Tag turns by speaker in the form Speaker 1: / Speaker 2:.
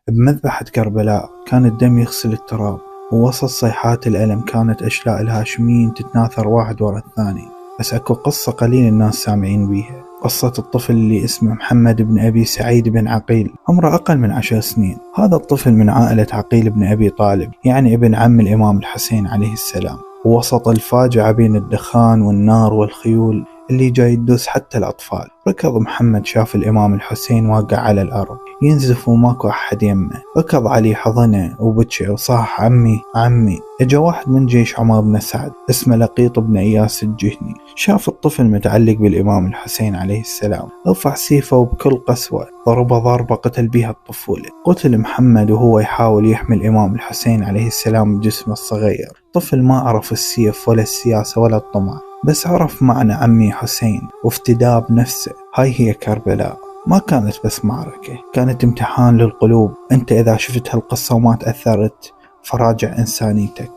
Speaker 1: بمذبحة كربلاء كان الدم يغسل التراب، ووسط صيحات الألم كانت أشلاء الهاشميين تتناثر واحد ورا الثاني. بس أكو قصة قليل الناس سامعين بيها، قصة الطفل اللي اسمه محمد بن أبي سعيد بن عقيل، عمره أقل من 10 سنين. هذا الطفل من عائلة عقيل بن أبي طالب، يعني ابن عم الإمام الحسين عليه السلام. ووسط الفاجعة بين الدخان والنار والخيول اللي جاي يدوس حتى الأطفال، ركض محمد شاف الإمام الحسين واقع على الأرض ينزف وماكو أحد يمه. ركض علي حضنه وبكى وصاح عمي عمي. اجا واحد من جيش عمر بن سعد اسمه لقيط بن إياس الجهني، شاف الطفل متعلق بالإمام الحسين عليه السلام، رفع سيفه وبكل قسوة ضربه ضربة قتل بها الطفولة. قتل محمد وهو يحاول يحمي الإمام الحسين عليه السلام بجسمه الصغير. طفل ما عرف السيف ولا السياسة ولا الطمع، بس عرف معنى عمي حسين وافتداء بنفسه. هاي هي كربلاء، ما كانت بس معركة، كانت امتحان للقلوب. انت اذا شفت هالقصة وما تأثرت فراجع انسانيتك.